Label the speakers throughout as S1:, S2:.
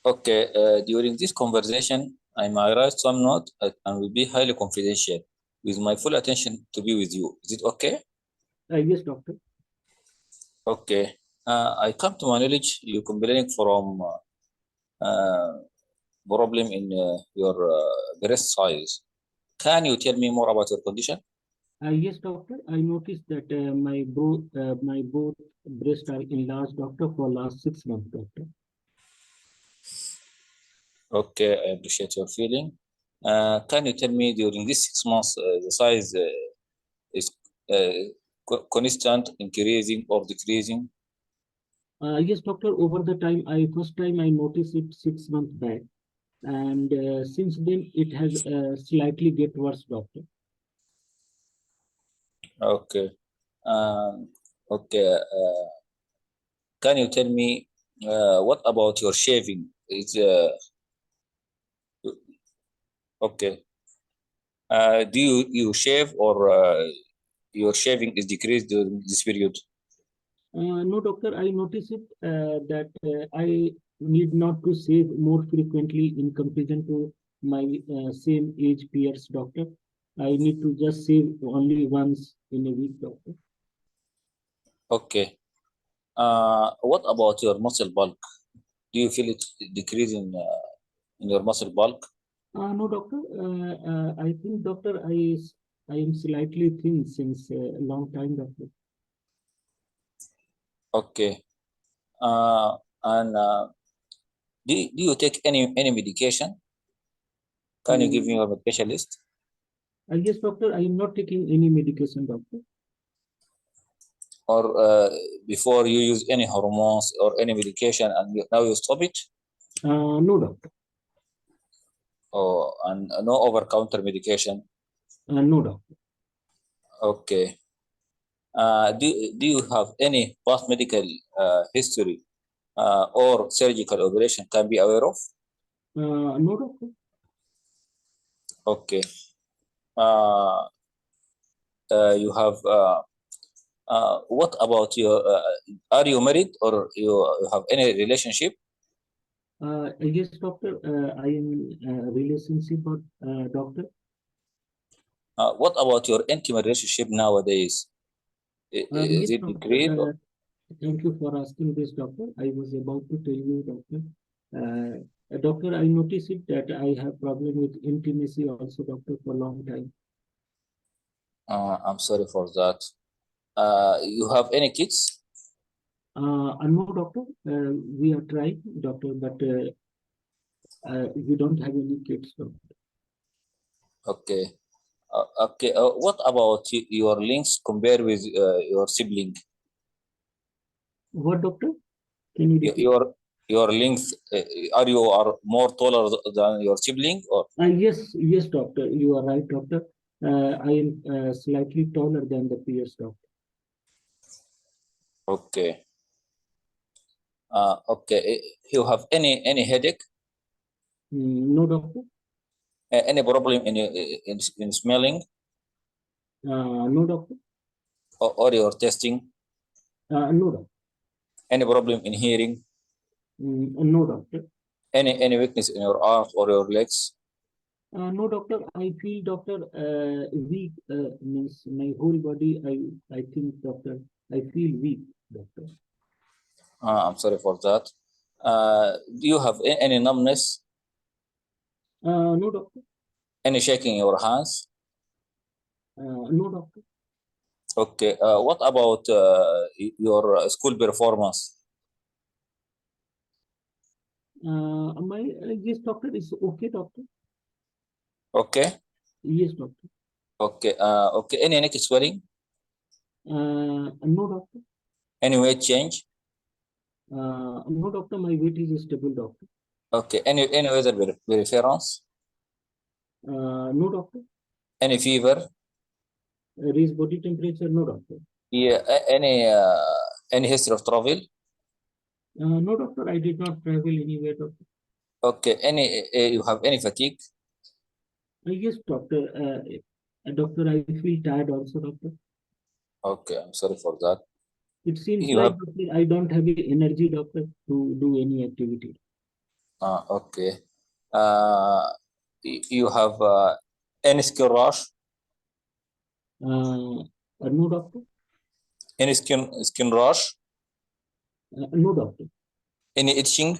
S1: Okay, during this conversation, I might write some note and will be highly confidential with my full attention to be with you. Is it okay?
S2: Yes, doctor.
S1: Okay. I come to my knowledge you complaining from problem in your breast size. Can you tell me more about your condition?
S2: Yes, doctor. I noticed that my both breasts are enlarged, doctor, for last 6 months, doctor.
S1: Okay, I appreciate your feeling. Can you tell me during these 6 months the size is constant, increasing or decreasing?
S2: Yes, doctor. Over the time, first time I noticed it 6 months back, and since then it has slightly get worse, doctor.
S1: Okay. Um, okay. Can you tell me what about your shaving? It's okay. Do you shave or your shaving is decreased during this period?
S2: No, doctor. I noticed it that I need not to shave more frequently in comparison to my same age peers, doctor. I need to just shave only once in a week, doctor.
S1: Okay. What about your muscle bulk? Do you feel it decreasing in your muscle bulk?
S2: No, doctor. I think, doctor, I am slightly thin since a long time, doctor.
S1: Okay. And do you take any medication? Can you give me your medication list?
S2: Yes, doctor. I am not taking any medication, doctor.
S1: Or before you use any hormones or any medication and now you stop it?
S2: No, doctor.
S1: Or and no over-counter medication?
S2: No, doctor.
S1: Okay. Do you have any past medical history or surgical operation can be aware of?
S2: No, doctor.
S1: Okay. You have what about your are you married or you have any relationship?
S2: Yes, doctor. I am in a relationship, doctor.
S1: What about your intimate relationship nowadays? Is
S2: Yes,
S1: it
S2: doctor.
S1: decreased?
S2: Thank you for asking this, doctor. I was about to tell you, doctor. Doctor, I noticed it that I have problem with intimacy also, doctor, for a long time.
S1: I'm sorry for that. You have any kids?
S2: No, doctor. We are trying, doctor, but we don't have any kids, doctor.
S1: Okay. Okay. What about your links compared with your sibling?
S2: What, doctor? Can you
S1: Y-
S2: repeat?
S1: Your your links are you are more taller than your sibling or?
S2: Yes, doctor. You are right, doctor. I am slightly taller than the peers, doctor.
S1: Okay. Okay. You have any headache?
S2: No, doctor.
S1: Any problem in smelling
S2: No, doctor.
S1: or your testing?
S2: No, doctor.
S1: Any problem in hearing?
S2: No, doctor.
S1: Any weakness in your arms or your legs?
S2: No, doctor. I feel, doctor, weak. Means my whole body. I think, doctor. I feel weak, doctor.
S1: I'm sorry for that. Do you have any numbness?
S2: No, doctor.
S1: Any shaking in your hands?
S2: No, doctor.
S1: Okay. What about your school performance?
S2: My yes, doctor, is okay, doctor.
S1: Okay.
S2: Yes, doctor.
S1: Okay. Okay. Any neck swelling?
S2: No, doctor.
S1: Any weight change?
S2: No, doctor. My weight is stable, doctor.
S1: Okay. Any weather reference?
S2: No, doctor.
S1: Any fever?
S2: Raise body temperature, no, doctor.
S1: Yeah. Any history of travel?
S2: No, doctor. I did not travel anywhere, doctor.
S1: Okay. Any you have any fatigue?
S2: Yes, doctor. Doctor, I feel tired also, doctor.
S1: Okay. I'm sorry for that.
S2: It seems
S1: You
S2: like,
S1: have
S2: doctor, I don't have the energy, doctor, to do any activity.
S1: Okay. You have any skin rash?
S2: No, doctor.
S1: Any skin rash?
S2: No, doctor.
S1: Any itching?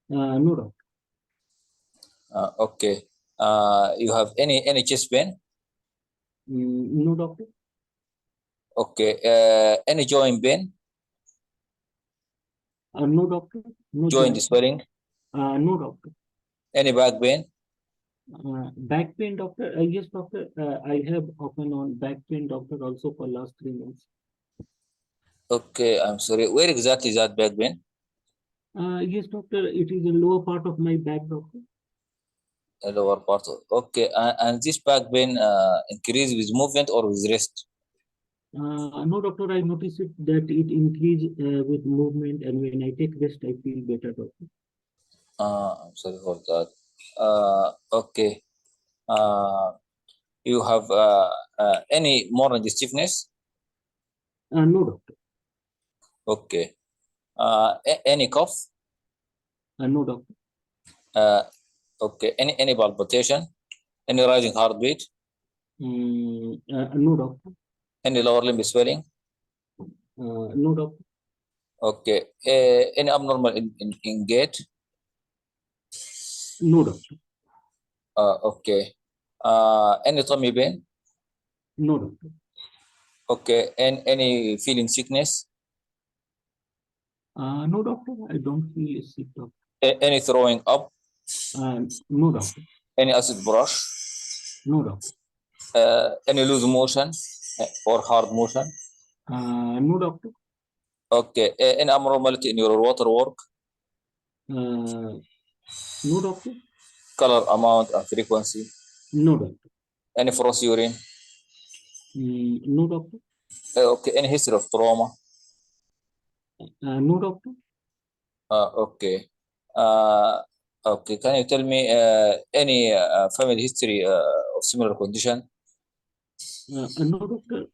S2: No, doctor.
S1: Okay. You have any chest pain?
S2: No, doctor.
S1: Okay. Any joint pain?
S2: No, doctor. No
S1: Joint
S2: joint.
S1: swelling?
S2: No, doctor.
S1: Any back pain?
S2: Back pain, doctor. Yes, doctor. I have often on back pain, doctor, also for last 3 months.
S1: Okay, I'm sorry. Where exactly is that back pain?
S2: Yes, doctor. It is the lower part of my back, doctor.
S1: Lower part. Okay, and this back pain increase with movement or with rest?
S2: No, doctor. I notice it that it increase with movement, and when I take rest, I feel better, doctor.
S1: I'm sorry for that. Okay. You have any morning stiffness?
S2: No, doctor.
S1: Okay. Any cough?
S2: No, doctor.
S1: Okay. Any palpitation? Any rising heartbeat?
S2: No, doctor.
S1: Any lower limb swelling?
S2: No, doctor.
S1: Okay. Any abnormal in gait?
S2: No, doctor.
S1: Okay. Any tummy pain?
S2: No, doctor.
S1: Okay. And any feeling sickness?
S2: No, doctor. I don't feel sick, doctor.
S1: Any throwing up?
S2: No, doctor.
S1: Any acid brush?
S2: No, doctor.
S1: Any loose motion or hard motion?
S2: No, doctor.
S1: Okay. Any abnormality in your water work?
S2: No, doctor.
S1: Color, amount, and frequency?
S2: No, doctor.
S1: Any frost urine?
S2: No, doctor.
S1: Okay. Any history of trauma?
S2: No, doctor.
S1: Okay. Okay. Can you tell me any family history of similar condition
S2: No, doctor.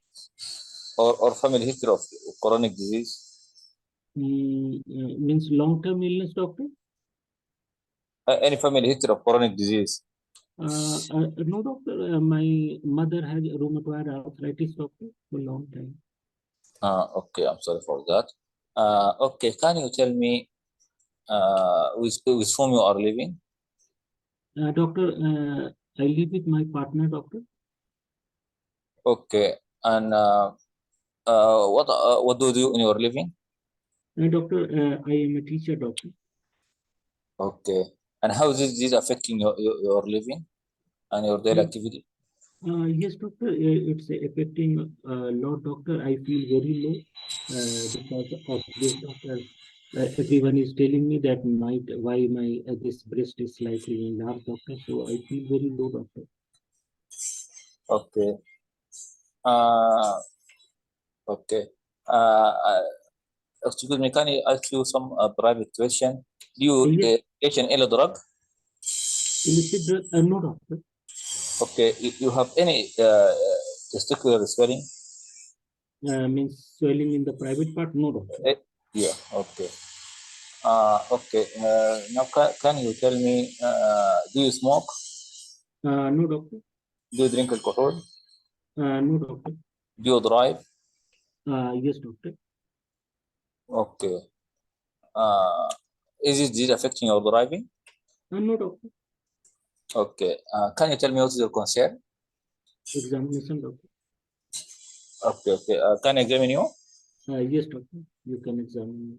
S1: or family history of chronic disease?
S2: Means long-term illness, doctor?
S1: Any family history of chronic disease?
S2: No, doctor. My mother has rheumatoid arthritis, doctor, for a long time.
S1: Okay. I'm sorry for that. Okay. Can you tell me with whom you are living?
S2: Doctor, I live with my partner, doctor.
S1: Okay. And what do you do in your living?
S2: Doctor, I am a teacher, doctor.
S1: Okay. And how is this affecting your living and your daily activity?
S2: Yes, doctor, it's affecting a lot, doctor. I feel very low because of this, doctor. Everyone is telling me that why my this breast is slightly enlarged, doctor. So I feel very low, doctor.
S1: Okay. Uh, okay. Excuse me, can I ask you some private question? Do you
S2: Yes,
S1: take an ill drug?
S2: illicit drug? No, doctor.
S1: Okay. You have any testicular swelling?
S2: Means swelling in the private part? No, doctor.
S1: Yeah. Okay. Okay. Now, can you tell me, do you smoke?
S2: No, doctor.
S1: Do you drink alcohol?
S2: No, doctor.
S1: Do you drive?
S2: Yes, doctor.
S1: Okay. Uh, is it disease affecting your driving?
S2: No, doctor.
S1: Okay. Can you tell me what is your concern?
S2: Examination, doctor.
S1: Okay. Okay. Can I examine you?
S2: Yes, doctor. You can examine me.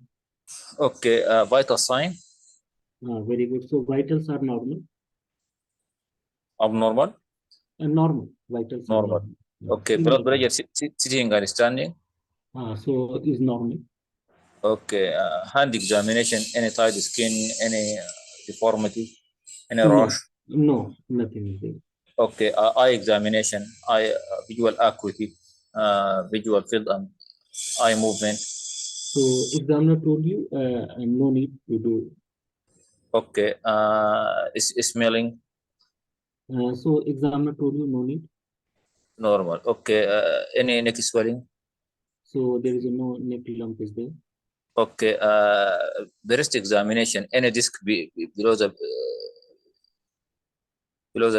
S1: Okay. Vital sign?
S2: Very good. So vitals are normal.
S1: Abnormal?
S2: Normal. Vitals are
S1: Normal.
S2: normal.
S1: Okay.
S2: In
S1: Blood
S2: normal.
S1: pressure sitting and standing?
S2: So is normal.
S1: Okay. Hand examination, any tight skin, any deformity, any
S2: No,
S1: rash?
S2: no, nothing is there.
S1: Okay. Eye examination, eye visual acuity, visual field, and eye movement.
S2: So examiner told you no need to do.
S1: Okay. Is smelling?
S2: So examiner told you no need.
S1: Normal. Okay. Any neck swelling?
S2: So there is no neck lump is there.
S1: Okay. Breast examination. Any disc below the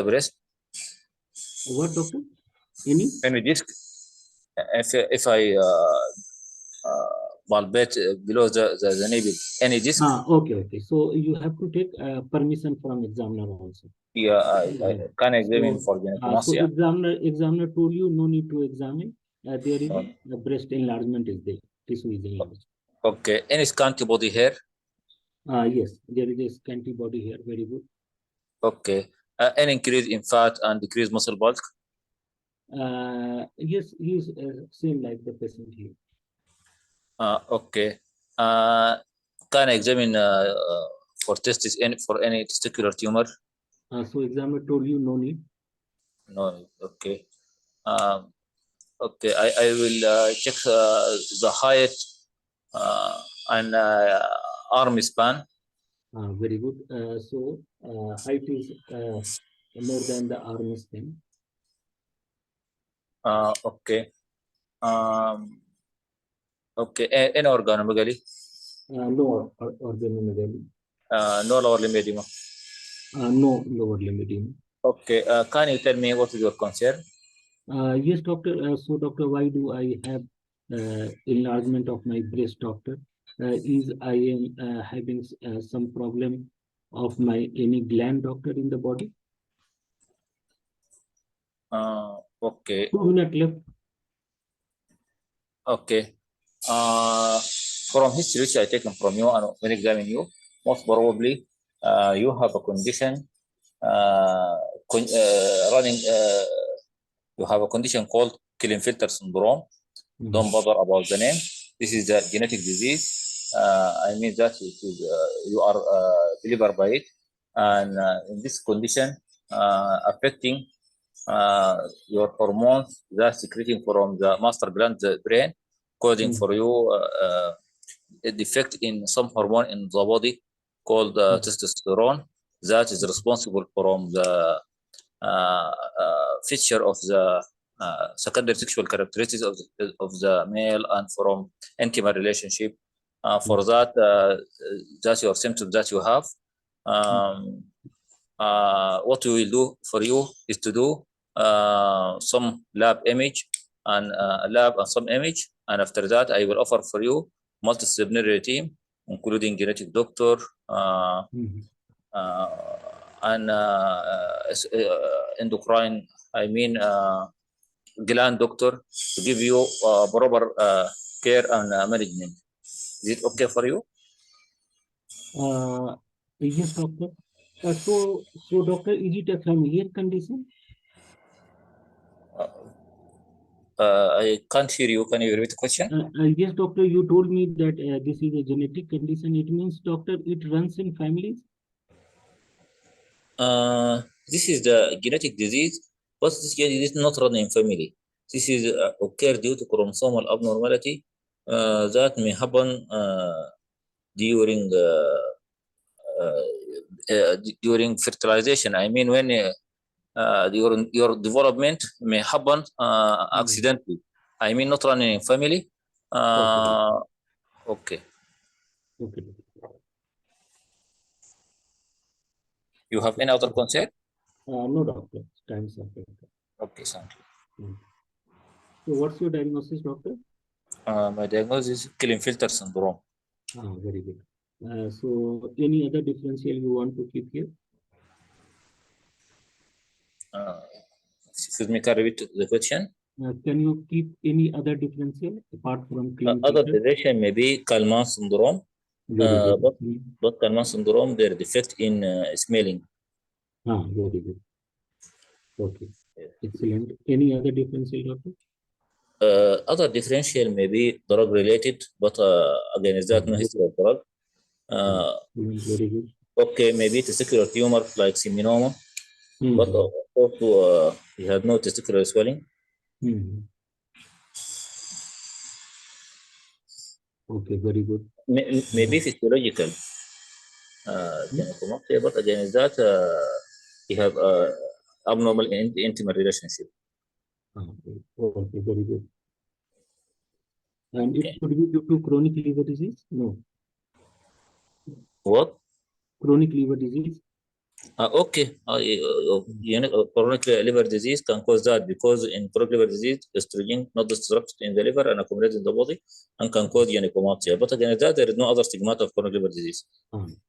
S1: breast.
S2: What, doctor? Any?
S1: Any disc. If I palpate below the nipple, any disc.
S2: Okay. So you have to take permission from examiner also.
S1: Yeah, I can examine
S2: So,
S1: for
S2: so
S1: gynecomastia.
S2: examiner told you no need to examine. There is
S1: No.
S2: a breast enlargement is there. Tissue is enlarged.
S1: Okay. Any scanty body hair.
S2: Yes, there is a scanty body here. Very good.
S1: Okay. Any increase in fat and decrease muscle bulk.
S2: Yes, he is same like the patient here.
S1: Okay. Can I examine for testis for any testicular tumor?
S2: So examiner told you no need.
S1: No. Okay. Okay. I will check the height and arm span.
S2: Very good. So height is more than the arm span.
S1: Okay. Okay. Any organomegaly.
S2: No organomegaly.
S1: No lower limb edema.
S2: No lower limb edema.
S1: Okay. Can you tell me what is your concern?
S2: Yes, doctor. So, doctor, why do I have enlargement of my breast, doctor? Is I am having some problem of my any gland, doctor, in the body?
S1: Okay.
S2: 2 minutes left.
S1: Okay. From history which I taken from you and when examine you, most probably you have a condition running. You have a condition called Klinefelter syndrome. Don't bother about the name. This is a genetic disease. I mean that it is, you are delivered by it, and in this condition affecting your hormones that secreting from the master gland, the brain, causing for you a defect in some hormone in the body called testosterone that is responsible from the feature of the secondary sexual characteristics of the male and from intimate relationship. For that, that's your symptoms that you have. What we will do for you is to do some lab image and some image, and after that I will offer for you multidisciplinary team including genetic doctor and endocrine, I mean gland doctor, to give you proper care and management. Is it okay for you?
S2: Yes, doctor. So, doctor, is it a familiar condition?
S1: I can't hear you. Can you repeat the question?
S2: Yes, doctor, you told me that this is a genetic condition. It means, doctor, it runs in families?
S1: This is the genetic disease, but this disease is not run in family. This is occur due to chromosomal abnormality that may happen during during fertilization. I mean, when your development may happen accidentally. I mean, not running in family. Okay.
S2: Okay.
S1: You have any other concern?
S2: No, doctor. Time's up.
S1: Okay, thank you.
S2: So, what's your diagnosis, doctor?
S1: My diagnosis is Klinefelter syndrome.
S2: Very good. So, any other differential you want to keep here?
S1: Excuse me, can you repeat the question?
S2: Can you keep any other differential apart from
S1: Other
S2: Klinefelter?
S1: differential may be Kalman syndrome, but Kalman syndrome, there defect in smelling.
S2: Very good. Okay. Excellent. Any other differential, doctor?
S1: Other differential may be drug related, but again, is that no history of drug?
S2: Very good.
S1: Okay, maybe testicular tumor like seminoma, but also he had no testicular swelling.
S2: Okay, very good.
S1: Maybe physiological gynecomastia, but again, is that he have abnormal intimate relationship.
S2: Okay, very good. And
S1: Okay.
S2: it could be due to chronic liver disease? No.
S1: What?
S2: Chronic liver disease?
S1: Okay. Chronic liver disease can cause that because in chronic liver disease, estrogen not destructed in the liver and accumulated in the body and can cause gynecomastia. But against that, there is no other stigmata of chronic liver disease.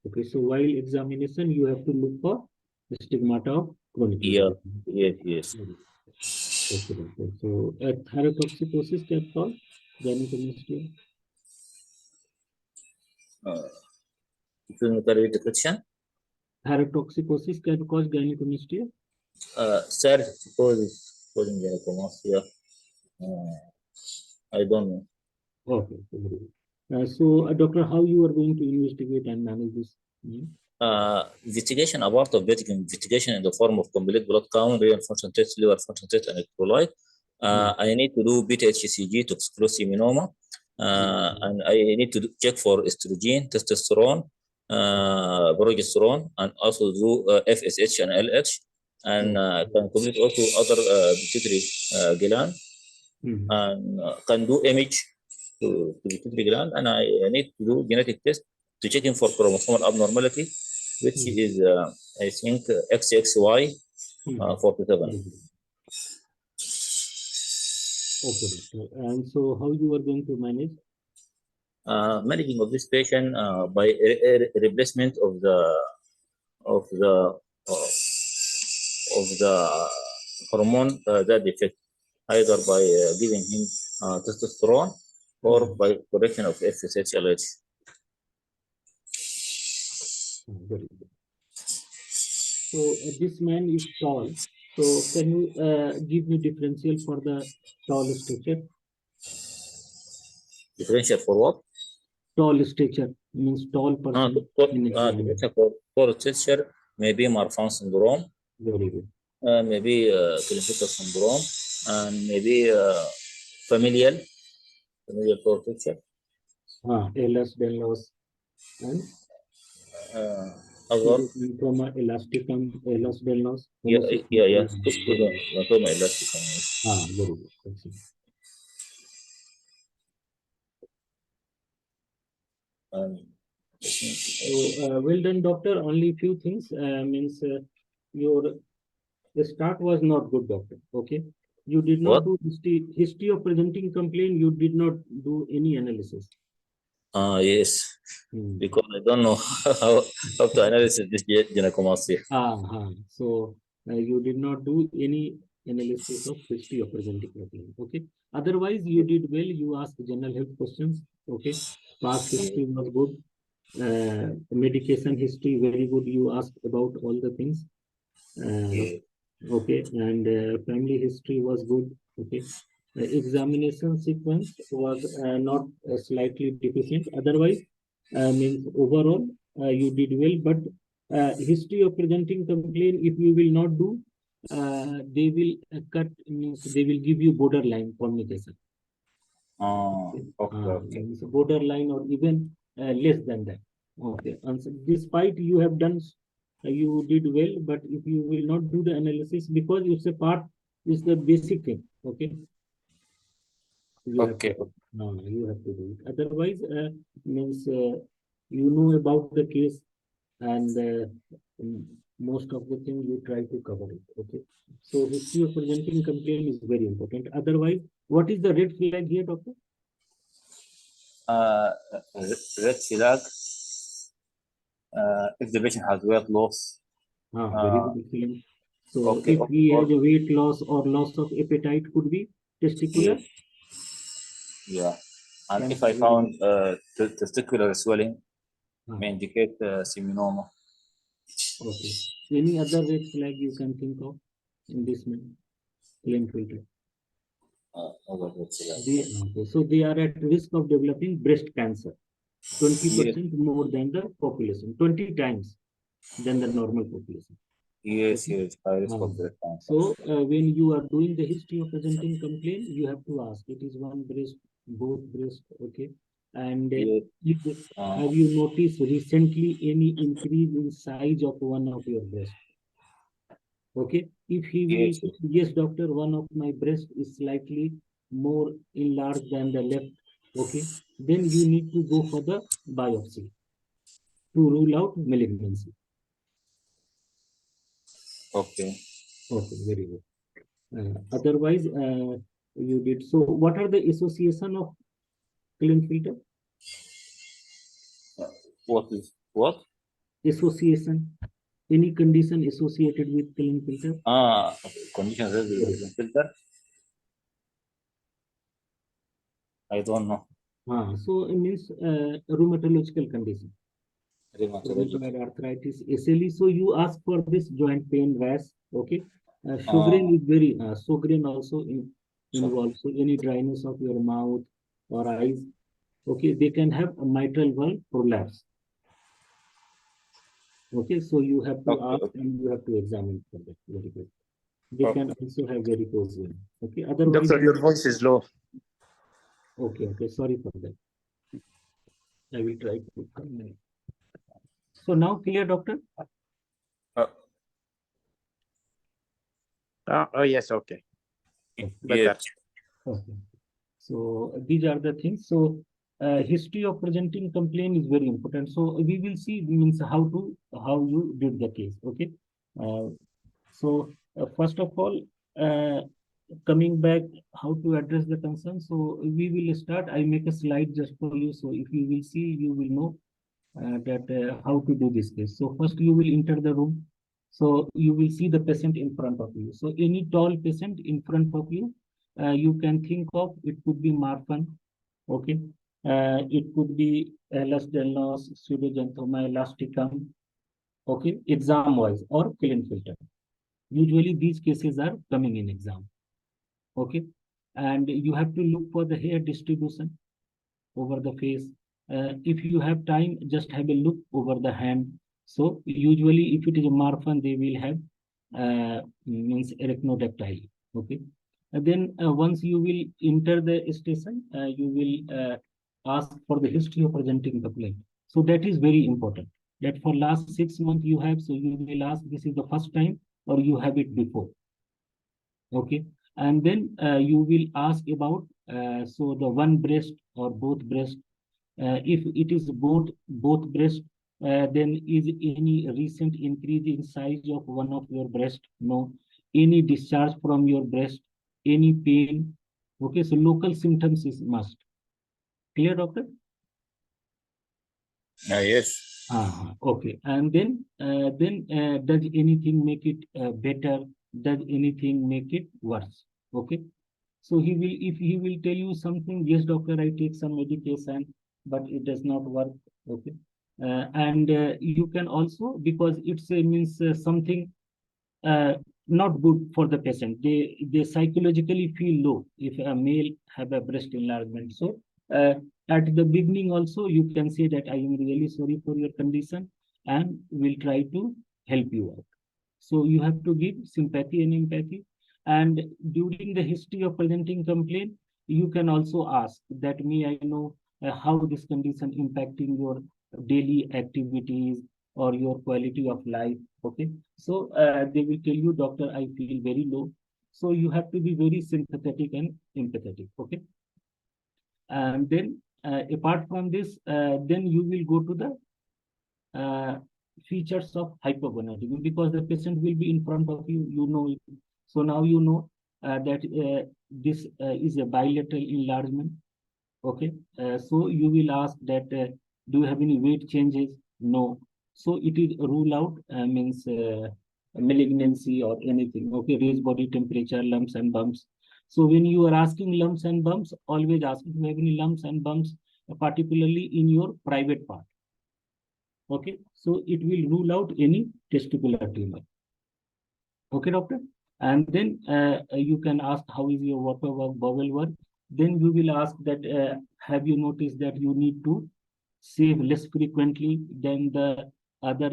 S2: Okay, so while examination, you have to look for the stigmata of chronic
S1: Yeah.
S2: liver disease.
S1: Yes. Yes.
S2: Okay, doctor. So, thyrotoxicosis can cause gynecomastia.
S1: Can you repeat the question?
S2: Thyrotoxicosis can cause gynecomastia.
S1: Sir, causing gynecomastia. I don't know.
S2: Okay, very good. So, doctor, how you are going to investigate and manage this?
S1: Investigation, a part of basic investigation in the form of complete blood count, renal function test, liver function test, and electrolyte. I need to do beta HCG to exclude seminoma, and I need to check for estrogen, testosterone, progesterone, and also do FSH and LH, and can complete also other pituitary gland, and can do image to pituitary gland, and I need to do genetic test to checking for chromosomal abnormality, which is I think XXY 47.
S2: Okay, doctor. And so, how you are going to manage?
S1: Managing of this patient by replacement of the uh, of the hormone that defect, either by giving him testosterone or by correction of FSH LH.
S2: Very good. So this man is tall. So can you give me differential for the tall stature?
S1: Differential for what?
S2: Tall stature means tall person in exam.
S1: Differential for stature, maybe Marfan syndrome,
S2: Very good.
S1: maybe Klinefelter syndrome, and maybe familial for stature.
S2: Ehlers Danlos and
S1: Other,
S2: trauma elasticum, Ehlers Danlos.
S1: yeah. Lymphoma elasticum.
S2: Very good. Excellent. So well done, doctor. Only few things means your the start was not good, doctor. Okay, you did not
S1: What?
S2: do history of presenting complaint. You did not do any analysis.
S1: Yes, because I don't know how to analyze this gynecomastia.
S2: So you did not do any analysis of history of presenting complaint. Okay. Otherwise, you did well. You asked general health questions. Okay. Past history was good. Medication history very good. You asked about all the things. Okay, and family history was good. Okay, examination sequence was not slightly deficient. Otherwise, means overall you did well. But history of presenting complaint, if you will not do, they will cut. Means they will give you borderline communication.
S1: Okay.
S2: Means borderline or even less than that. Okay, and so despite you have done you did well, but if you will not do the analysis because it's a part, it's the basic thing. Okay, you have to, you have to do it. Otherwise, means you know about the case and most of the thing you try to cover it. Okay, so history of presenting complaint is very important. Otherwise, what is the red flag here, doctor?
S1: Red flag. If the patient has weight loss.
S2: Very good, excellent. So
S1: Okay,
S2: if he has a weight loss or loss of appetite, could be testicular.
S1: Yeah, and if I found testicular swelling, may indicate seminoma.
S2: Okay. Any other red flag you can think of in this man? Klinefelter. So they are at risk of developing breast cancer. 20% more than the population. 20 times than the normal population.
S1: Yes, high risk of breast cancer.
S2: So when you are doing the history of presenting complaint, you have to ask, it is one breast, both breast, okay? And have you noticed recently any increase in size of one of your breast? Okay, if he will, yes, doctor, one of my breast is slightly more enlarged than the left Okay, then you need to go for the biopsy to rule out malignancy.
S1: Okay.
S2: Okay, very good. Otherwise, you did. So, what are the association of Klinefelter?
S1: What is what?
S2: Association. Any condition associated with Klinefelter?
S1: Okay. Condition related
S2: Very
S1: to
S2: good.
S1: filter. I don't know.
S2: So it means rheumatological condition.
S1: Rheumatologic.
S2: Rheumatoid arthritis, SLE. So you ask for this joint pain, rash. Okay.
S1: Uh,
S2: Sjogren is very, Sjogren also
S1: so
S2: involves. So any dryness of your mouth or eyes. Okay. They can have a mitral valve prolapse. Okay. So you have to
S1: okay,
S2: ask
S1: okay,
S2: and you have to examine for that. Very good. They can
S1: okay.
S2: also have varicose vein. Okay. Otherwise,
S3: Doctor, your voice is low.
S2: okay. Okay. Sorry for that. I will try to. So now clear, doctor?
S1: Uh,
S3: Oh, yes, okay. Better.
S1: yes.
S2: Okay. So these are the things. So history of presenting complaint is very important. So we will see means how you did the case. Okay. Uh, so first of all, coming back, how to address the concern. So we will start. I make a slide just for you. So if you will see, you will know that how to do this case. So first you will enter the room. So you will see the patient in front of you. So any tall patient in front of you, you can think of it could be Marfan, okay. It could be ehlers-Danlos, pseudoxanthoma elasticum, okay, exam-wise or Klinefelter. Usually these cases are coming in exam, okay. And you have to look for the hair distribution over the face. If you have time, just have a look over the hand. So usually if it is a Marfan, they will have means erechnodactyly. Okay. And then once you will enter the station, you will ask for the history of presenting complaint. So that is very important. That for last 6 months you have, so you will ask this is the first time or you have it before. Okay. And then you will ask about so the one breast or both breast. If it is both breast, then is any recent increase in size of one of your breast? No. Any discharge from your breast? Any pain? Okay, so local symptoms is must. Clear, doctor?
S1: Yes.
S2: Okay. And then does anything make it better? Does anything make it worse? Okay. So he will, if he will tell you something, yes, doctor, I take some medication, but it does not work. Okay. And you can also, because it's means something uh, not good for the patient. They psychologically feel low if a male have a breast enlargement. So at the beginning also you can say that I am really sorry for your condition and will try to help you out. So you have to give sympathy and empathy. And during the history of presenting complaint, you can also ask that may I know how this condition impacting your daily activities or your quality of life. Okay. So they will tell you, doctor, I feel very low. So you have to be very sympathetic and empathetic. Okay. And then apart from this, then you will go to the features of hypogonadism because the patient will be in front of you, you know it. So now you know that this is a bilateral enlargement. Okay. So you will ask that do you have any weight changes? No. So it is rule out means malignancy or anything. Okay. Raise body temperature, lumps and bumps. So when you are asking lumps and bumps, always ask if you have any lumps and bumps, particularly in your private part. Okay, so it will rule out any testicular tumor. Okay, doctor. And then you can ask how is your water work, bowel work. Then you will ask that have you noticed that you need to save less frequently than the other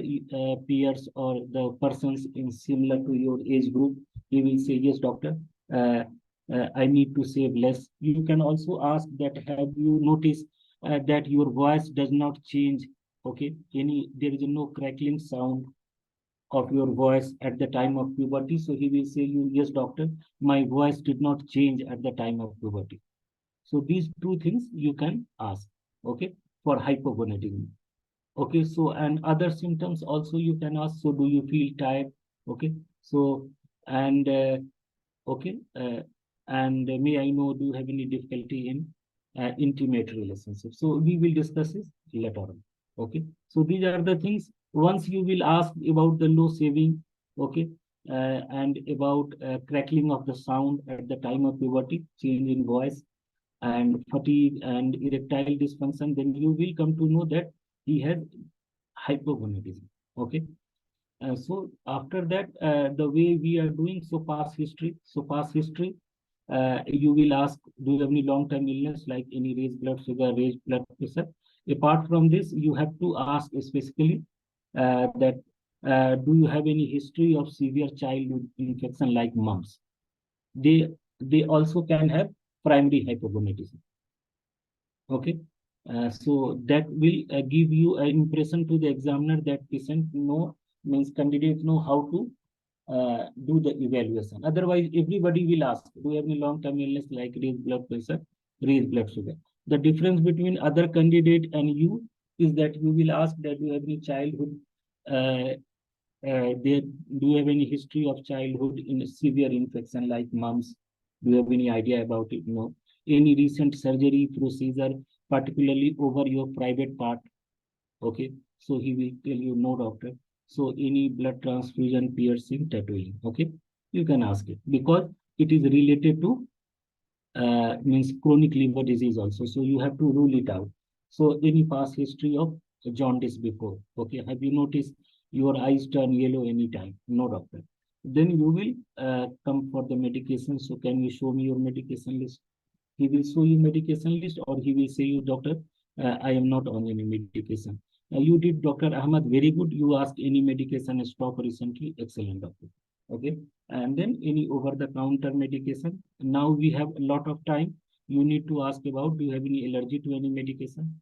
S2: peers or the persons in similar to your age group? You will say yes, doctor. I need to save less. You can also ask that have you noticed that your voice does not change? Okay, there is no crackling sound of your voice at the time of puberty. So he will say you, yes, doctor, my voice did not change at the time of puberty. So these two things you can ask, okay, for hypogonadism. Okay, so and other symptoms also you can ask. So do you feel tired? Okay, so and okay, and may I know, do you have any difficulty in intimate relationships? So we will discuss this later on. Okay, so these are the things. Once you will ask about the low saving, okay, and about crackling of the sound at the time of puberty, change in voice, and fatigue and erectile dysfunction, then you will come to know that he has hypogonadism. Okay. So after that, the way we are doing, so past history. So past history, you will ask, do you have any long-term illness like any raised blood sugar, raised blood pressure? Apart from this, you have to ask specifically that do you have any history of severe childhood infection like mumps? They also can have primary hypogonadism. Okay. So that will give you an impression to the examiner that patient means candidate know how to do the evaluation. Otherwise, everybody will ask, do you have any long-term illness like raised blood pressure, raised blood sugar? The difference between other candidate and you is that you will ask that do you have any childhood, do you have any history of childhood in severe infection like mumps? Do you have any idea about it? No. Any recent surgery procedure, particularly over your private part? Okay. So he will tell you no, doctor. So any blood transfusion, piercing, tattooing. Okay. You can ask it because it is related to means chronic liver disease also. So you have to rule it out. So any past history of jaundice before. Okay. Have you noticed your eyes turn yellow anytime? No, doctor. Then you will come for the medication. So can you show me your medication list? He will show you medication list, or he will say you, doctor, I am not on any medication. You did, Dr. Ahmad, very good. You asked any medication stop recently. Excellent, doctor. Okay. And then any over-the-counter medication. Now we have a lot of time. You need to ask about, do you have any allergy to any medication?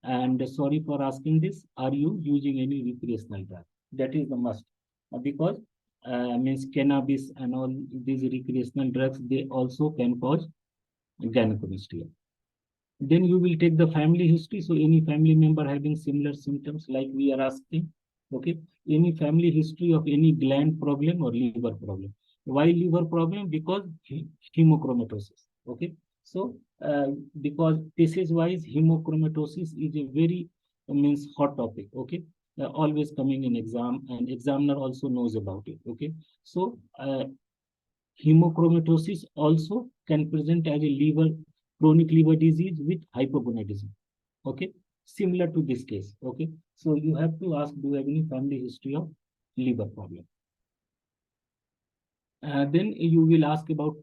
S2: And sorry for asking this, are you using any recreational drug? That is the must. Because means cannabis and all these recreational drugs, they also can cause gynecomastia. Then you will take the family history. So any family member having similar symptoms like we are asking. Okay. Any family history of any gland problem or liver problem. Why liver problem? Because hemochromatosis. Okay. So because disease wise hemochromatosis is a very means hot topic. Okay. Always coming in exam, and examiner also knows about it. Okay. So hemochromatosis also can present as a chronic liver disease with hypogonadism. Okay, similar to this case. Okay, so you have to ask, do you have any family history of liver problem? Then you will ask about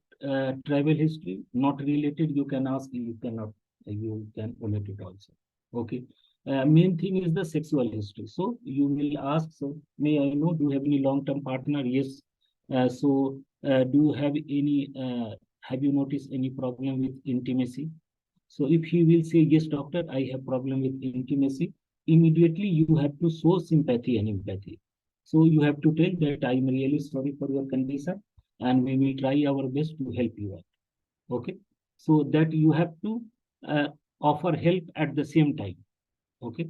S2: travel history, not related. You can ask, you cannot, you can omit it also. Okay. Main thing is the sexual history. So you will ask, so may I know, do you have any long-term partner? Yes. Do you have any, have you noticed any problem with intimacy? So if he will say, yes, doctor, I have problem with intimacy, immediately you have to show sympathy and empathy. So you have to tell that I'm really sorry for your condition and we will try our best to help you out. Okay. So that you have to offer help at the same time. Okay.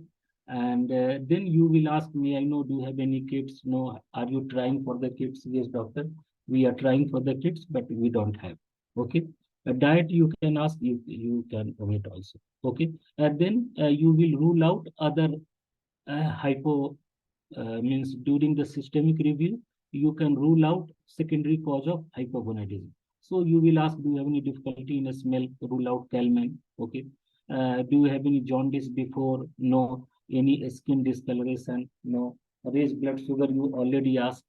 S2: And then you will ask me, I know, do you have any kids? No. Are you trying for the kids? Yes, doctor. We are trying for the kids, but we don't have. Okay. A diet you can ask, you can omit also. Okay. And then you will rule out other hypo means during the systemic review, you can rule out secondary cause of hypogonadism. So you will ask, do you have any difficulty in a smell? Rule out Kalman. Okay. Do you have any jaundice before? No. Any skin discoloration? No. Raised blood sugar, you already asked.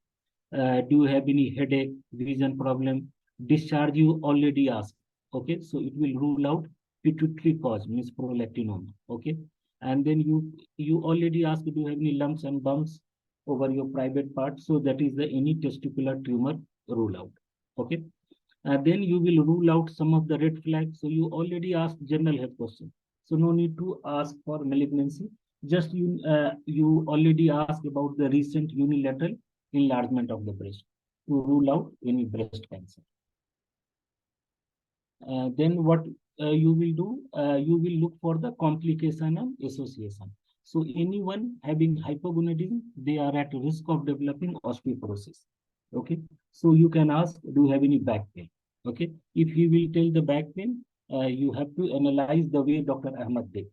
S2: Do you have any headache, vision problem? Discharge, you already asked. Okay. So it will rule out pituitary cause, means prolactinoma. Okay. And then you already asked, do you have any lumps and bumps over your private part? So that is the any testicular tumor rule out. Okay. Then you will rule out some of the red flags. So you already asked general health question. So no need to ask for malignancy. Just you already asked about the recent unilateral enlargement of the breast to rule out any breast cancer. Then what you will do, you will look for the complication and association. So anyone having hypogonadism, they are at risk of developing osteoporosis. Okay, so you can ask, do you have any back pain? Okay, if he will tell the back pain, you have to analyze the way Dr. Ahmad did.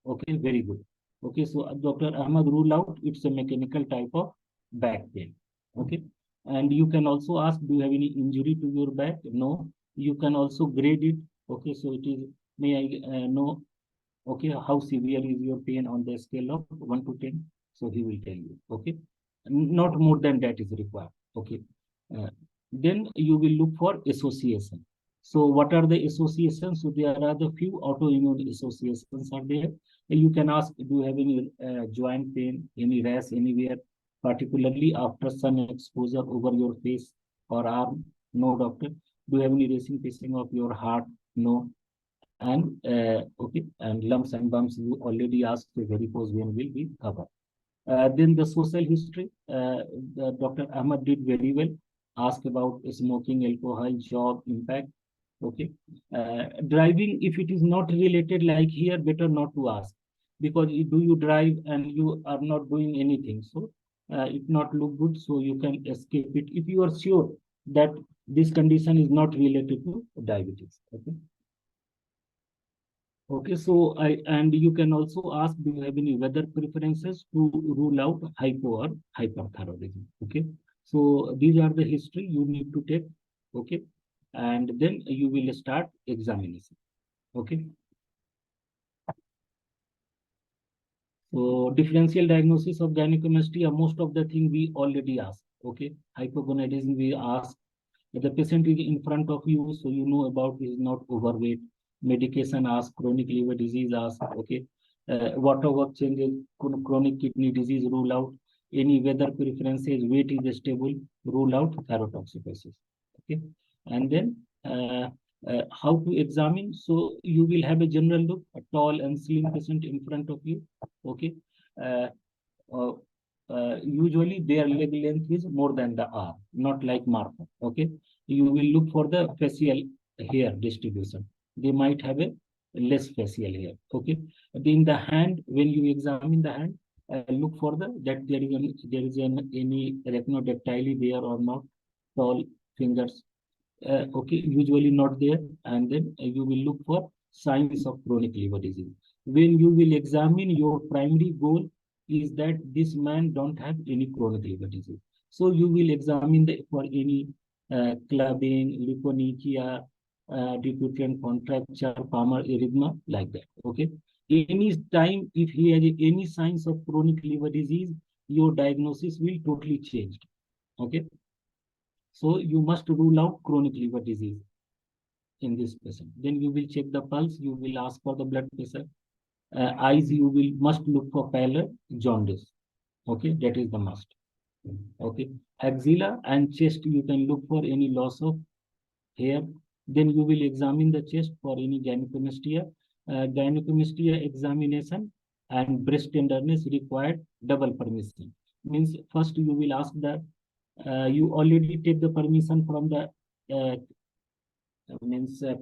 S2: Okay, very good. Okay, so Dr. Ahmad rule out it's a mechanical type of back pain. Okay, and you can also ask, do you have any injury to your back? No. You can also grade it. Okay, so it is, may I know, okay, how severe is your pain on the scale of 1 to 10? So he will tell you. Okay, not more than that is required. Okay, uh, then you will look for association. So what are the associations? So there are the few autoimmune associations are there. You can ask, do you have any joint pain, any rash anywhere, particularly after sun exposure over your face or arm? No, doctor. Do you have any racing pacing of your heart? No. And okay, and lumps and bumps you already asked, the varicose vein will be covered. Then the social history, Dr. Ahmad did very well. Ask about smoking, alcohol, job, impact. Okay. Driving, if it is not related like here, better not to ask, because do you drive and you are not doing anything? So it not look good, so you can escape it if you are sure that this condition is not related to diabetes. Okay. Okay, so and you can also ask, do you have any weather preferences to rule out hypo or hyperthyroidism? Okay, so these are the history you need to take. Okay, and then you will start examination. Okay, so differential diagnosis of gynecomastia, most of the thing we already asked. Okay, hypogonadism we asked. The patient is in front of you, so you know about is not overweight. Medication ask, chronic liver disease ask. Okay, water work changes, chronic kidney disease rule out. Any weather preferences, weight is stable, rule out thyrotoxicosis. Okay, and then how to examine? So you will have a general look, a tall and slim patient in front of you. Okay, uh, uh, usually their leg length is more than the arm, not like Marfan. Okay, you will look for the facial hair distribution. They might have a less facial hair. Okay, in the hand, when you examine the hand, look for the that there is any arachnodactyly there or not, tall fingers. Okay, usually not there, and then you will look for signs of chronic liver disease. When you will examine, your primary goal is that this man don't have any chronic liver disease. So you will examine for any clubbing, liponychia, detutant contracture, palmar erythema, like that. Okay. Any time if he has any signs of chronic liver disease, your diagnosis will totally change. Okay. So you must rule out chronic liver disease in this patient. Then you will check the pulse. You will ask for the blood pressure. Eyes, you will must look for pallor, jaundice. Okay, that is the must. Okay, axilla and chest, you can look for any loss of hair. Then you will examine the chest for any gynecomastia. Gynecomastia examination and breast tenderness required double permission. Means first you will ask the you already take the permission from the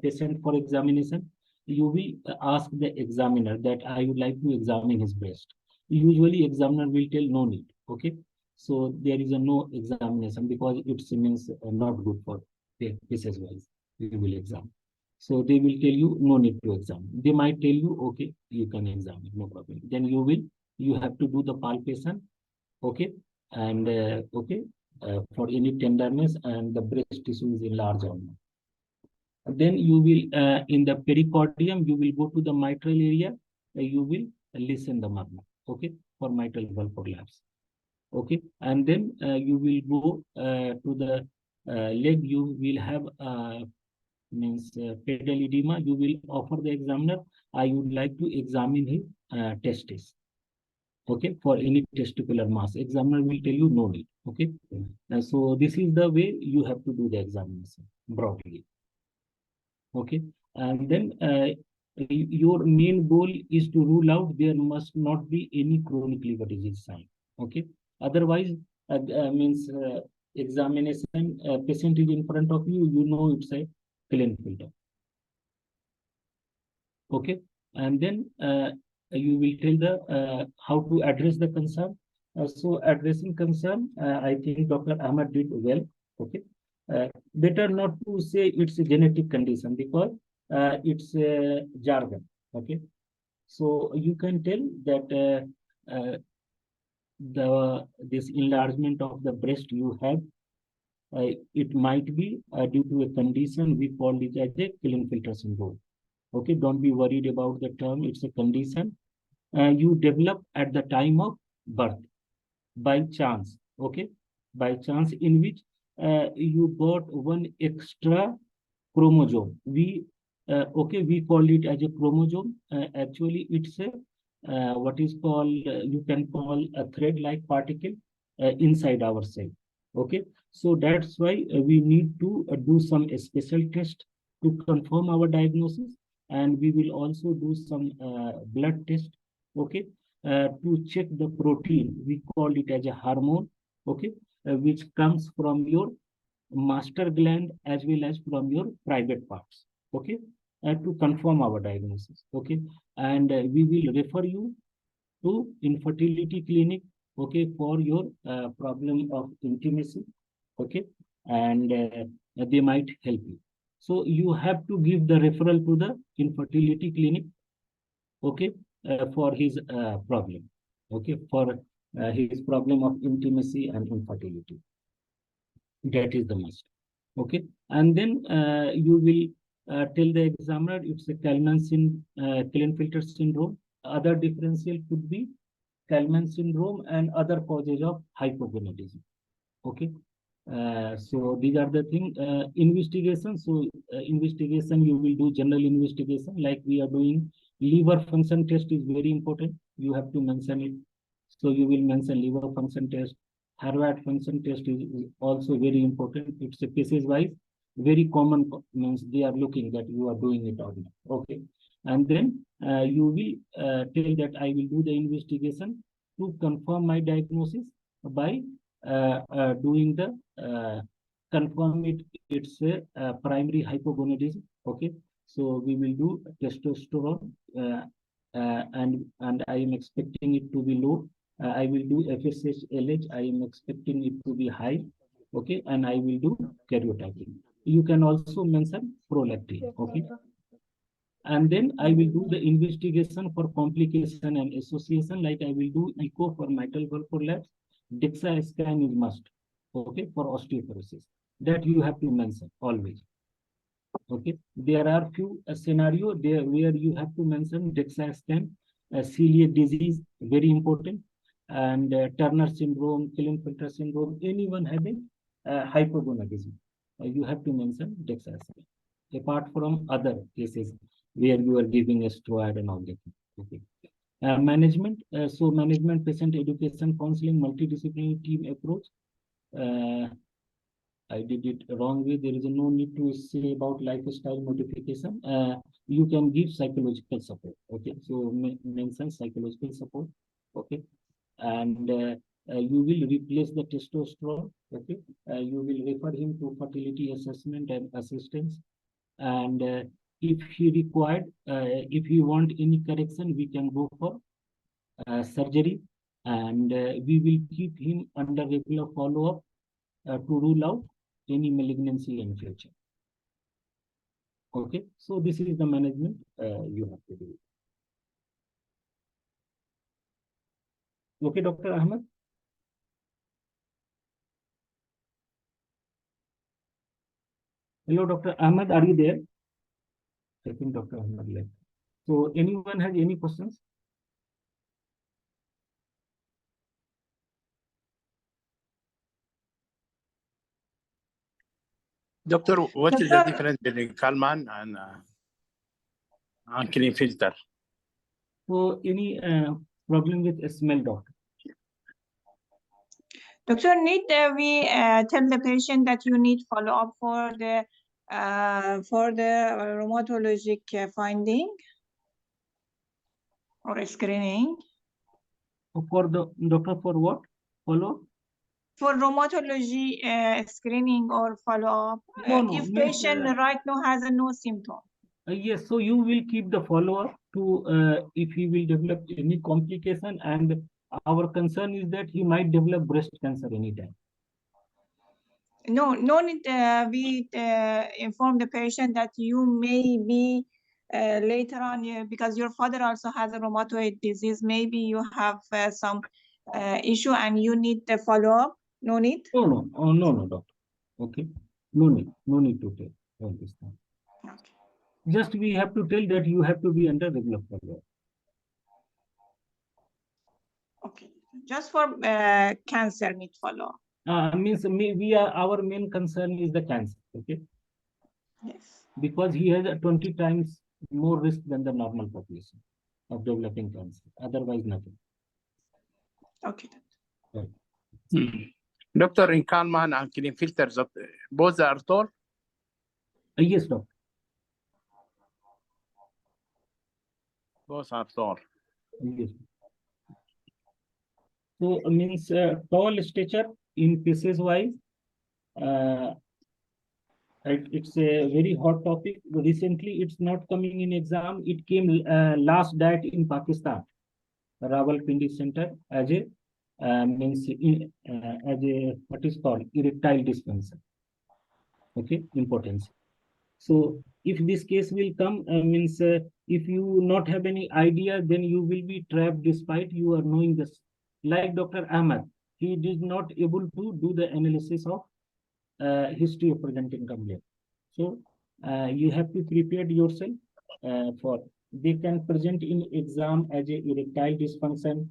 S2: patient for examination. You will ask the examiner that I would like to examine his breast. Usually examiner will tell no need. Okay, so there is a no examination because it means not good for cases wise. You will examine. So they will tell you no need to examine. They might tell you okay, you can examine, no problem. Then you have to do the palpation. Okay, and okay, for any tenderness and the breast tissue is enlarged or not. Then you will in the pericardium, you will go to the mitral area. You will listen the murmur. Okay, for mitral valve prolapse. Okay, and then you will go to the leg. You will have pedal edema. You will offer the examiner, I would like to examine his testis. Okay, for any testicular mass. Examiner will tell you no need. Okay, so this is the way you have to do the examination broadly. Okay, and then your main goal is to rule out there must not be any chronic liver disease sign. Okay, otherwise examination patient is in front of you, you know it's a Klinefelter. Okay, and then you will tell the how to address the concern. So addressing concern, I think Dr. Ahmad did well. Okay, better not to say it's a genetic condition because it's a jargon. Okay, so you can tell that this enlargement of the breast you have, it might be due to a condition we call it as a Klinefelter syndrome. Okay, don't be worried about the term. It's a condition you develop at the time of birth by chance. Okay, by chance, in which you got one extra chromosome. We call it as a chromosome. Actually, it's a what is called you can call a thread-like particle inside our cell. Okay, so that's why we need to do some special test to confirm our diagnosis, and we will also do some blood test. Okay, to check the protein. We call it as a hormone. Okay, which comes from your master gland as well as from your private parts. Okay, to confirm our diagnosis. Okay, and we will refer you to infertility clinic. Okay, for your problem of intimacy. Okay, and they might help you. So you have to give the referral to the infertility clinic. Okay, for his problem. Okay, for his problem of intimacy and infertility. That is the must. Okay, and then you will tell the examiner it's a Klinefelter syndrome. Other differential could be Kalman syndrome and other causes of hypogonadism. Okay, so these are the things. Investigation. So investigation, you will do general investigation like we are doing. Liver function test is very important. You have to mention it. So you will mention liver function test. Thyroid function test is also very important. It's a cases wise, very common, means they are looking that you are doing it or not. Okay, and then you will tell that I will do the investigation to confirm my diagnosis by doing the confirm it's a primary hypogonadism. Okay, so we will do testosterone and I am expecting it to be low. I will do FSH LH. I am expecting it to be high. Okay, and I will do karyotyping. You can also mention prolactin. Okay, and then I will do the investigation for complication and association. Like I will do echo for mitral valve prolapse. DEXA scan is must. Okay, for osteoporosis. That you have to mention always. Okay, there are few scenario there where you have to mention DEXA scan, celiac disease, very important, and Turner syndrome, Klinefelter syndrome, anyone having hypogonadism, you have to mention DEXA scan. Apart from other cases where you are giving a steroid and all that. Okay. Management. So management, patient education, counseling, multidisciplinary team approach. I did it wrong way. There is no need to say about lifestyle modification. You can give psychological support. Okay, so mention psychological support. Okay, and you will replace the testosterone. Okay, you will refer him to fertility assessment and assistance. And if he required, if you want any correction, we can go for surgery, and we will keep him under regular follow-up to rule out any malignancy in future. Okay, so this is the management you have to do. Okay, Dr. Ahmed. Hello, Dr. Ahmed, are you there? I think Dr. Ahmed left. So anyone has any questions?
S3: Doctor, what is the difference between Kalman and Klinefelter?
S2: So any problem with a smell, doctor?
S4: Doctor, need we tell the patient that you need follow-up for the rheumatologic finding or screening?
S2: For the doctor, for what? Follow?
S4: For rheumatology screening or follow-up,
S2: No,
S4: if patient right now has no symptom.
S2: Yes, so you will keep the follow-up to if he will develop any complication, and our concern is that he might develop breast cancer anytime.
S4: No need. We inform the patient that you may be later on, because your father also has a rheumatoid disease. Maybe you have some issue and you need the follow-up. No need.
S2: No, no, doctor. Okay, no need to tell all this time.
S4: Okay.
S2: Just we have to tell that you have to be under regular follow-up.
S4: Okay. Just for cancer need follow-up.
S2: Means our main concern is the cancer. Okay.
S4: Yes.
S2: Because he has a 20 times more risk than the normal population of developing cancer. Otherwise, nothing.
S4: Okay.
S2: Right.
S3: Doctor, in Kalman and Klinefelter, both are tall?
S2: Yes, doctor.
S3: Both are tall.
S2: Yes. So means tall stature in cases wise, it's a very hot topic. Recently, it's not coming in exam. It came last that in Pakistan, Rawalpindi Center as a means as a what is called erectile dysfunction. Okay, importance. So if this case will come, means if you not have any idea, then you will be trapped despite you are knowing this. Like Dr. Ahmed, he did not able to do the analysis of history of presenting complaint. So you have to prepare yourself for. They can present in exam as a erectile dysfunction.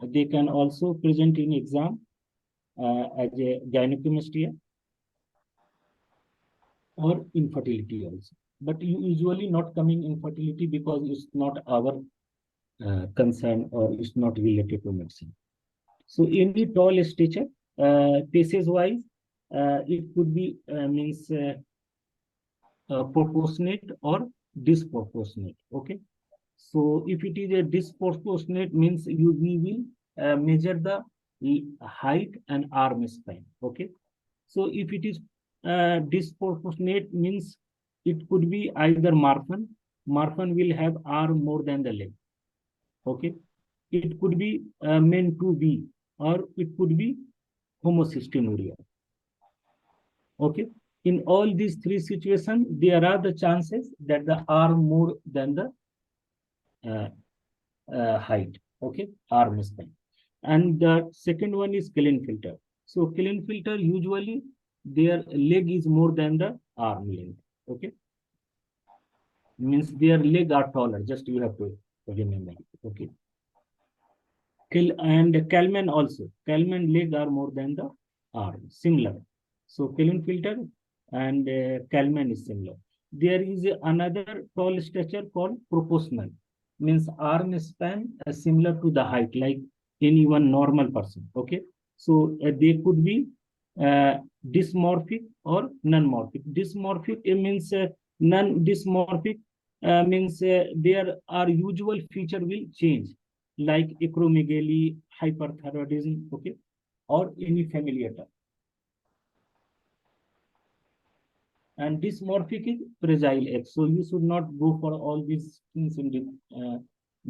S2: They can also present in exam as a gynecomastia or infertility also. But you usually not coming infertility because it's not our concern or it's not related to medicine. So any tall stature, paces wise, it could be means proportionate or disproportionate. Okay. So if it is a disproportionate means we will measure the height and arm span. Okay. So if it is disproportionate means it could be either Marfan. Marfan will have arm more than the leg. Okay. It could be meant to be, or it could be homocystinuria. Okay. In all these three situations, there are the chances that the arm more than the height. Okay, arm span. And the second one is Klinefelter. So Klinefelter usually their leg is more than the arm length. Okay, means their leg are taller. Just you have to remember. Okay. And Kalman also. Kalman leg are more than the arm. Similar. So Klinefelter and Kalman is similar. There is another tall stature called proportional. Means arm span similar to the height, like anyone normal person. Okay. So they could be dysmorphic or non-morphic. Dysmorphic means non-dysmorphic means their usual feature will change, like acromegaly, hyperthyroidism, okay, or any familiar term. And dysmorphic is fragile X. So you should not go for all these things in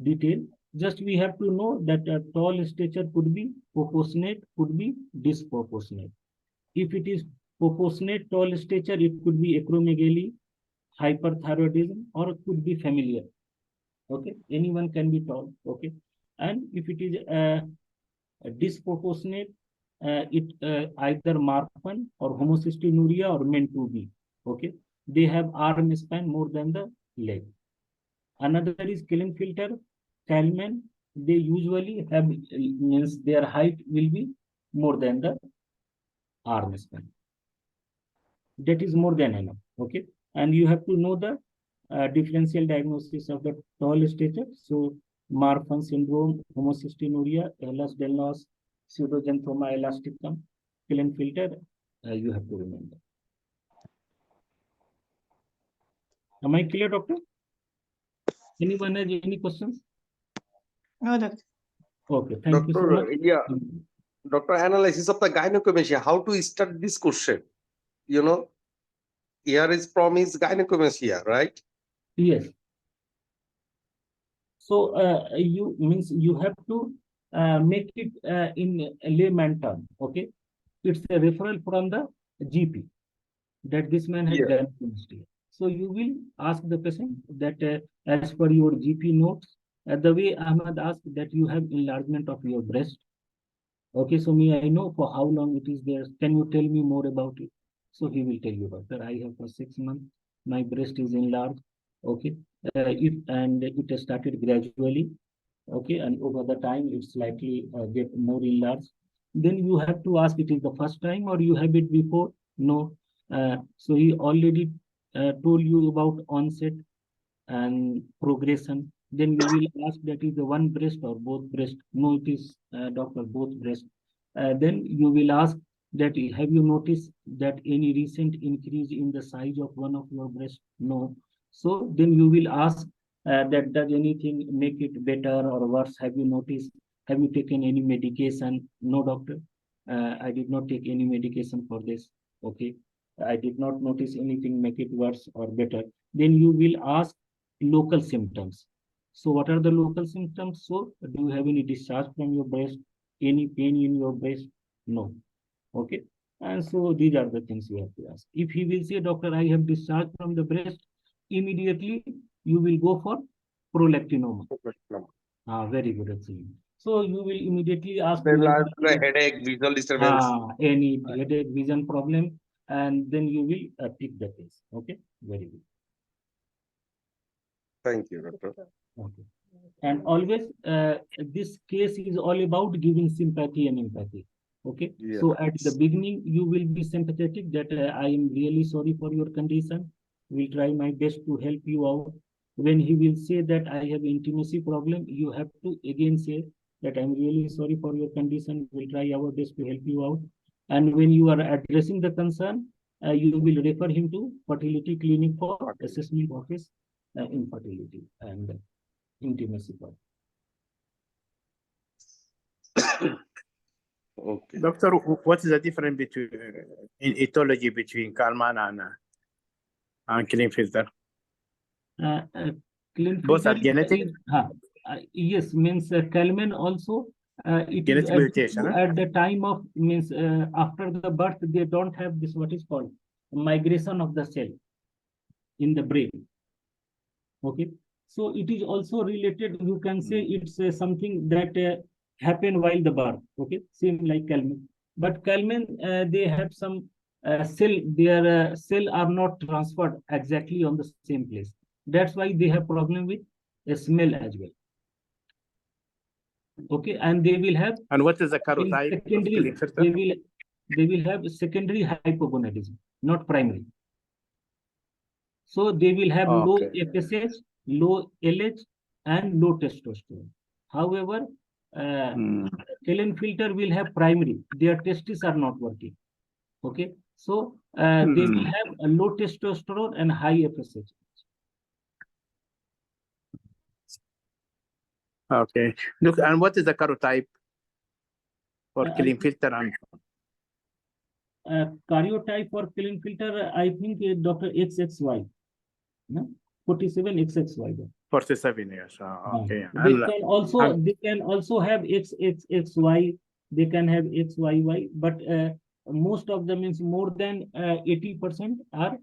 S2: detail. Just we have to know that a tall stature could be proportionate, could be disproportionate. If it is proportionate tall stature, it could be acromegaly, hyperthyroidism, or it could be familiar. Okay, anyone can be tall. Okay, and if it is disproportionate, it either Marfan or homocystinuria or meant to be. Okay, they have arm span more than the leg. Another is Klinefelter, Kalman. They usually have means their height will be more than the arm span. That is more than enough. Okay, and you have to know the differential diagnosis of the tall stature. So Marfan syndrome, homocystinuria, Ehlers-Danlos, pseudoxanthoma elasticum, Klinefelter, you have to remember. Am I clear, doctor? Anyone has any questions?
S4: No, doctor.
S2: Okay, thank you so much.
S5: Yeah, Doctor, analysis of the gynecomastia. How to start this question? You know, here is promised gynecomastia, right?
S2: Yes. So you have to make it in a layman term. Okay, it's a referral from the GP that this man has
S5: Yeah.
S2: diagnosed. So you will ask the patient that as per your GP notes, the way Ahmad asked that you have enlargement of your breast. Okay, so I know for how long it is there. Can you tell me more about it? So he will tell you, doctor, I have for 6 months, my breast is enlarged. Okay, it has started gradually. Okay, and over the time it's likely get more enlarged. Then you have to ask, it is the first time or you have it before? No. So he already told you about onset and progression. Then you will ask that is the one breast or both breast. No, it is doctor, both breast. Then you will ask that have you noticed that any recent increase in the size of one of your breast? No. So then you will ask that does anything make it better or worse? Have you noticed? Have you taken any medication? No, doctor. I did not take any medication for this. Okay. I did not notice anything make it worse or better. Then you will ask local symptoms. So what are the local symptoms? So do you have any discharge from your breast? Any pain in your breast? No. Okay. And so these are the things you have to ask. If he will say, doctor, I have discharge from the breast, immediately you will go for prolactinoma. Very good, excellent. So you will immediately ask
S5: Headache, visual disturbance.
S2: any headache, vision problem, and then you will pick the case. Okay, very good.
S5: Thank you, doctor.
S2: Okay. And always this case is all about giving sympathy and empathy. Okay.
S5: Yes.
S2: So at the beginning, you will be sympathetic that I am really sorry for your condition. Will try my best to help you out. When he will say that I have intimacy problem, you have to again say that I'm really sorry for your condition. We'll try our best to help you out. And when you are addressing the concern, you will refer him to fertility clinic for assessment of his infertility and intimacy problem.
S5: Okay.
S3: Doctor, what is the difference between in etiology between Kalman and Klinefelter? Both are genetic?
S2: Yes, means Kalman also it
S3: genetic
S2: is
S3: mutation.
S2: at the time of means after the birth they don't have this what is called migration of the cell in the brain. Okay, so it is also related. You can say it's something that happen while the birth. Okay, same like Kalman, but Kalman they have some cell. Their cell are not transferred exactly on the same place. That's why they have problem with smell as well. Okay, and they will have.
S3: And what is the karyotype of Klinefelter?
S2: They will have secondary hypogonadism, not primary. So they will have low FSH, low LH, and low testosterone. However, Klinefelter will have primary. Their testes are not working. Okay, so they will have a low testosterone and high FSH.
S3: Okay. Look, and what is the karyotype for Klinefelter and
S2: karyotype for Klinefelter, I think Dr. XXY. No? 47 XXY.
S3: 47 years. Okay.
S2: They can also have XXY. They can have XYY, but most of them means more than 80% are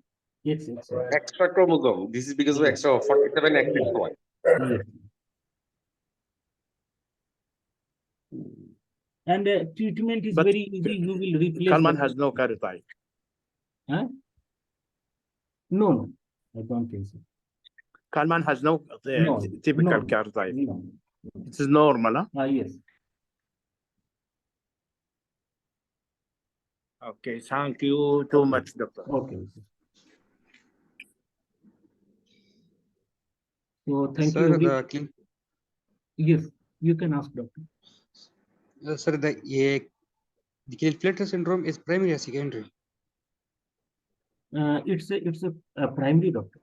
S2: XXY.
S5: Extra chromosome. This is because of extra 47 XXY.
S2: Yes. And treatment is very easy. You will replace.
S3: Kalman has no karyotype.
S2: Huh? No, I don't think so.
S3: Kalman has no typical karyotype.
S2: No.
S3: It is normal, huh?
S2: Yes.
S3: Okay, thank you too much, doctor.
S2: Okay. So thank you. Yes, you can ask, doctor.
S6: Sir, the Klinefelter syndrome is primary or secondary?
S2: It's a primary, doctor.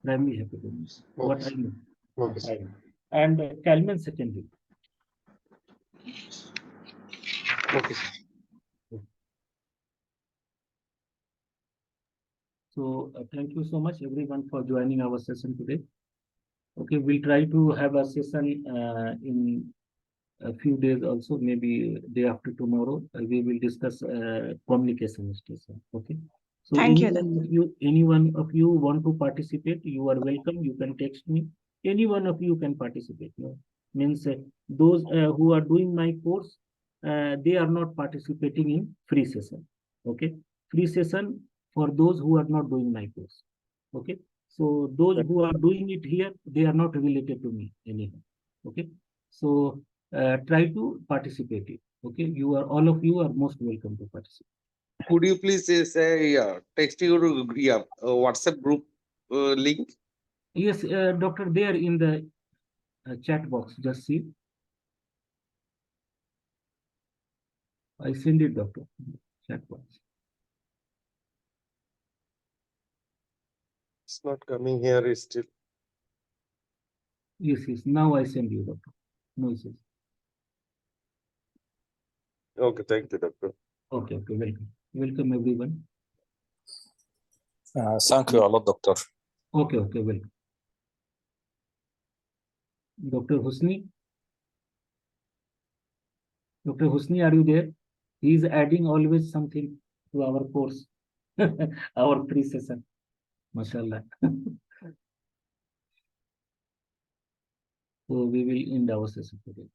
S2: Primary hepatitis.
S6: Okay.
S2: What I know.
S6: Okay.
S2: And Kalman secondary.
S6: Okay, sir.
S2: So thank you so much everyone for joining our session today. Okay, we'll try to have a session in a few days also, maybe day after tomorrow. We will discuss communication skills. Okay. So
S4: Thank you.
S2: anyone of you want to participate, you are welcome. You can text me. Any one of you can participate. No? Means those who are doing my course, they are not participating in free session. Okay. Free session for those who are not doing my course. Okay. So those who are doing it here, they are not related to me anyhow. Okay. So try to participate it. Okay. All of you are most welcome to participate.
S5: Could you please say text your WhatsApp group link?
S2: Yes, doctor, there in the chat box, just see. I send it, doctor, chat box.
S5: It's not coming here. It's still.
S2: Yes, yes. Now I send you, doctor. No issues.
S5: Okay, thank you, doctor.
S2: Okay, okay, welcome. Welcome, everyone.
S1: Thank you a lot, doctor.
S2: Okay, okay, welcome. Dr. Husni? Dr. Husni, are you there? He is adding always something to our course, our free session. MashaAllah. So we will end our session today.